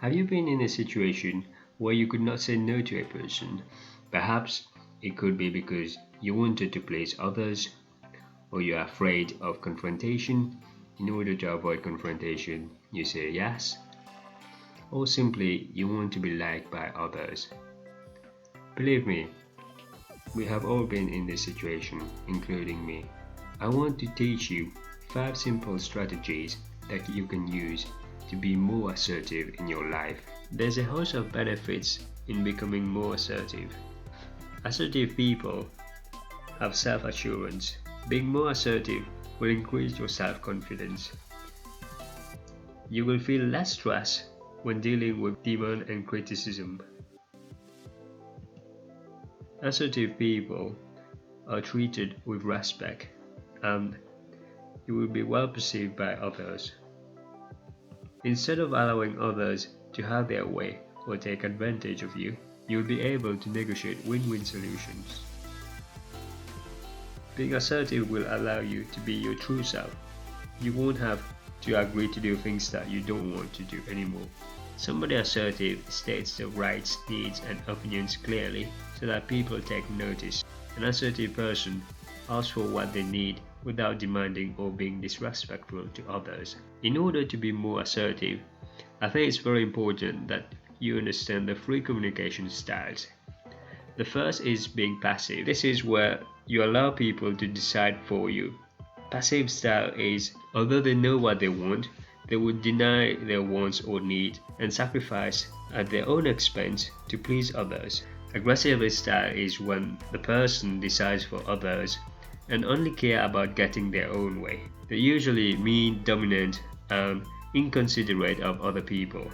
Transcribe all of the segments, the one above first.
Have you been in a situation where you could not say no to a person? Perhaps it could be because you wanted to please others, or you're afraid of confrontation. In order to avoid confrontation, you say yes, or simply you want to be liked by others. Believe me, we have all been in this situation, including me. I want to teach you 5 simple strategies that you can use to be more assertive in your life. There's a host of benefits in becoming more assertive. Assertive people have self-assurance. Being more assertive will increase your self-confidence. You will feel less stress when dealing with demand and criticism. Assertive people are treated with respect, and you will be well perceived by others. Instead of allowing others to have their way or take advantage of you, you'll be able to negotiate win-win solutions. Being assertive will allow you to be your true self. You won't have to agree to do things that you don't want to do anymore. Somebody assertive states their rights, needs, and opinions clearly so that people take notice. An assertive person asks for what they need without demanding or being disrespectful to others. In order to be more assertive, I think it's very important that you understand the 3 communication styles. The first is being passive. This is where you allow people to decide for you. Passive style is, although they know what they want, they would deny their wants or needs and sacrifice at their own expense to please others. Aggressive style is when the person decides for others and only care about getting their own way. They're usually mean, dominant, and inconsiderate of other people.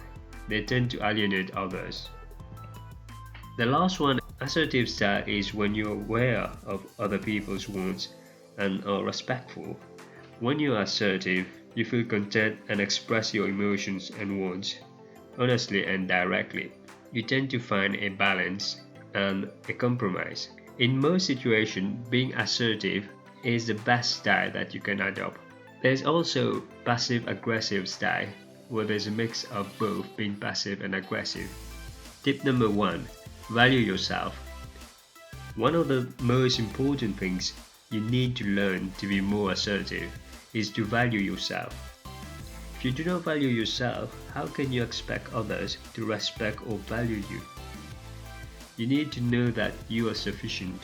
They tend to alienate others. The last one, assertive style, is when you're aware of other people's wants and are respectful. When you're assertive, you feel content and express your emotions and wants honestly and directly. You tend to find a balance and a compromise. In most situations, being assertive is the best style that you can adopt. There's also passive-aggressive style, where there's a mix of both being passive and aggressive. Tip number 1. Value yourself. One of the most important things you need to learn to be more assertive is to value yourself. If you do not value yourself, how can you expect others to respect or value you? You need to know that you are sufficient.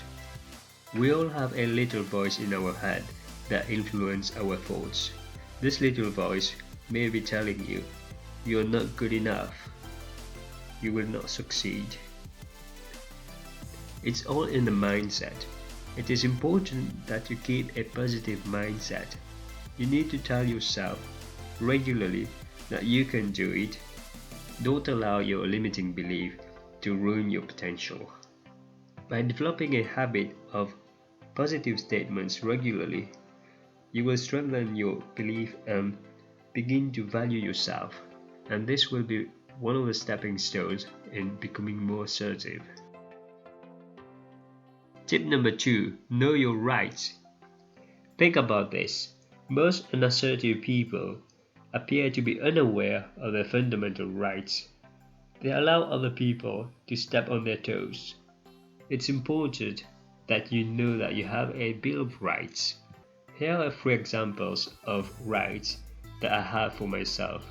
We all have a little voice in our head that influences our thoughts. This little voice may be telling you, you're not good enough, you will not succeed. It's all in the mindset. It is important that you keep a positive mindset. You need to tell yourself regularly that you can do it. Don't allow your limiting belief to ruin your potential. By developing a habit of positive statements regularly, you will strengthen your belief and begin to value yourself, and this will be one of the stepping stones in becoming more assertive. Tip number 2. Know your rights. Think about this. Most unassertive people appear to be unaware of their fundamental rights. They allow other people to step on their toes. It's important that you know that you have a Bill of Rights. Here are 3 examples of rights that I have for myself.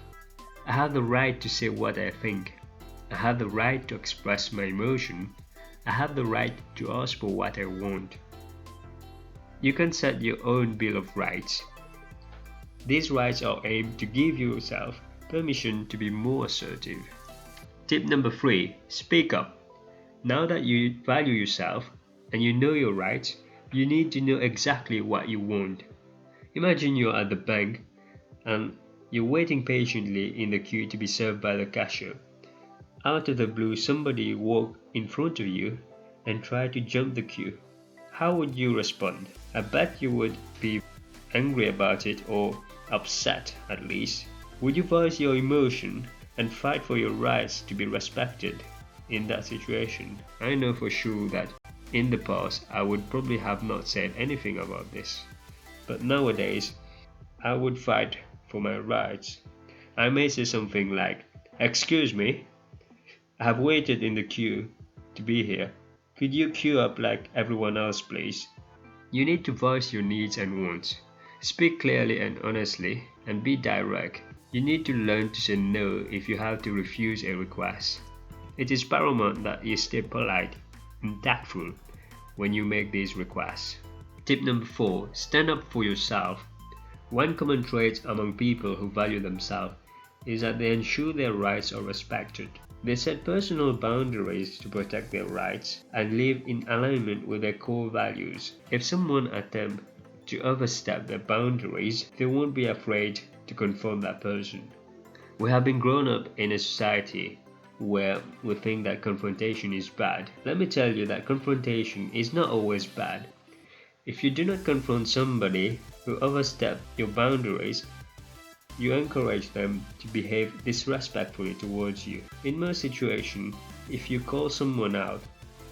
I have the right to say what I think. I have the right to express my emotion. I have the right to ask for what I want. You can set your own Bill of Rights. These rights are aimed to give yourself permission to be more assertive. Tip number 3. Speak up. Now that you value yourself and you know your rights, you need to know exactly what you want. Imagine you're at the bank and you're waiting patiently in the queue to be served by the cashier. Out of the blue, somebody walked in front of you and tried to jump the queue. How would you respond? I bet you would be angry about it, or upset at least. Would you voice your emotion and fight for your rights to be respected in that situation? I know for sure that in the past I would probably have not said anything about this, but nowadays I would fight for my rights. I may say something like, Excuse me, I have waited in the queue to be here. Could you queue up like everyone else, please? You need to voice your needs and wants. Speak clearly and honestly, and be direct. You need to learn to say no if you have to refuse a request. It is paramount that you stay polite and tactful when you make these requests. Tip number 4. Stand up for yourself. One common trait among people who value themselves is that they ensure their rights are respected. They set personal boundaries to protect their rights and live in alignment with their core values. If someone attempts to overstep their boundaries, they won't be afraid to confront that person. We have been grown up in a society where we think that confrontation is bad. Let me tell you that confrontation is not always bad. If you do not confront somebody who oversteps your boundaries, you encourage them to behave disrespectfully towards you. In most situations, if you call someone out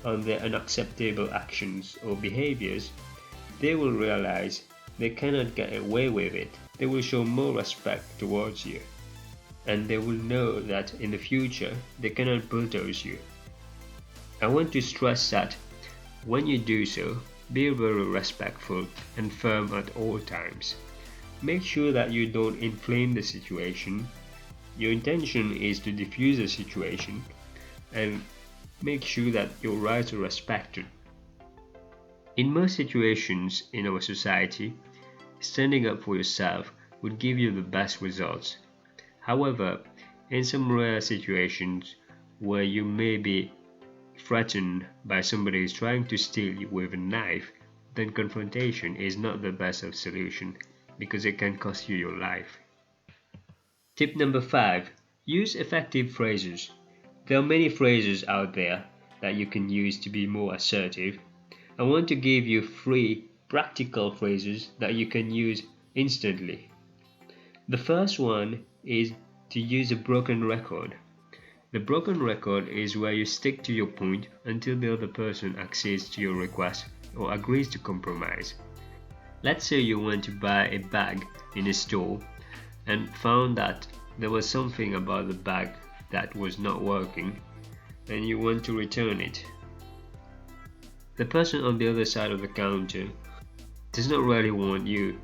on their unacceptable actions or behaviors, they will realize they cannot get away with it. They will show more respect towards you, and they will know that in the future they cannot bulldoze you. I want to stress that when you do so, be very respectful and firm at all times. Make sure that you don't inflame the situation. Your intention is to diffuse the situation and make sure that your rights are respected. In most situations in our society, standing up for yourself would give you the best results. However, in some rare situations where you may be threatened by somebody who's trying to steal you with a knife, then confrontation is not the best of solution because it can cost you your life. Tip number 5. Use effective phrases. There are many phrases out there that you can use to be more assertive. I want to give you 3 practical phrases that you can use instantly. The first one is to use a broken record. The broken record is where you stick to your point until the other person accedes to your request or agrees to compromise. Let's say you want to buy a bag in a store and found that there was something about the bag that was not working and you want to return it. The person on the other side of the counter does not really want you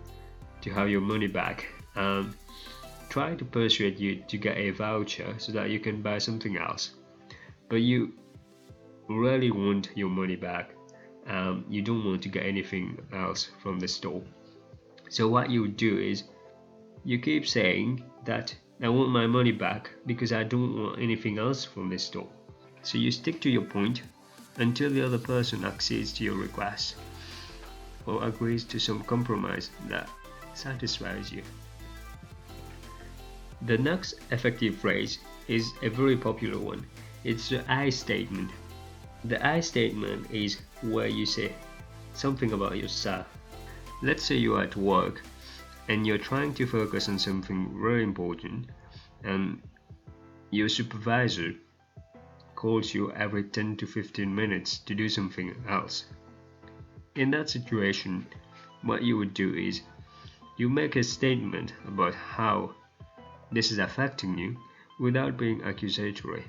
to have your money back and try to persuade you to get a voucher so that you can buy something else. But you really want your money back. You don't want to get anything else from the store. So what you do is you keep saying that I want my money back because I don't want anything else from the store. So you stick to your point until the other person accedes to your request or agrees to some compromise that satisfies you. The next effective phrase is a very popular one. It's the I statement. The I statement is where you say something about yourself. Let's say you are at work and you're trying to focus on something very important and your supervisor calls you every 10 to 15 minutes to do something else. In that situation, what you would do is you make a statement about how this is affecting you without being accusatory.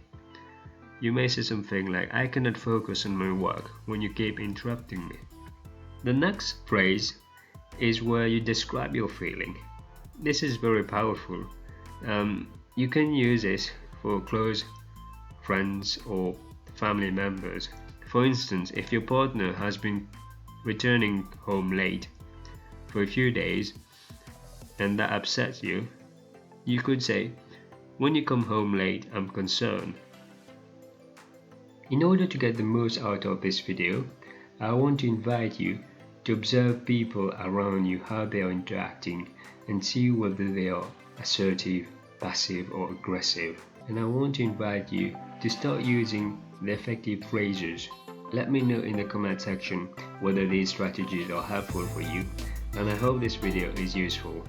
You may say something like, I cannot focus on my work when you keep interrupting me. The next phrase is where you describe your feeling. This is very powerful. You can use it for close friends or family members. For instance, if your partner has been returning home late for a few days and that upsets you, you could say, when you come home late, I'm concerned. In order to get the most out of this video, I want to invite you to observe people around you, how they are interacting, and see whether they are assertive, passive, or aggressive. And I want to invite you to start using the effective phrases. Let me know in the comment section whether these strategies are helpful for you, and I hope this video is useful.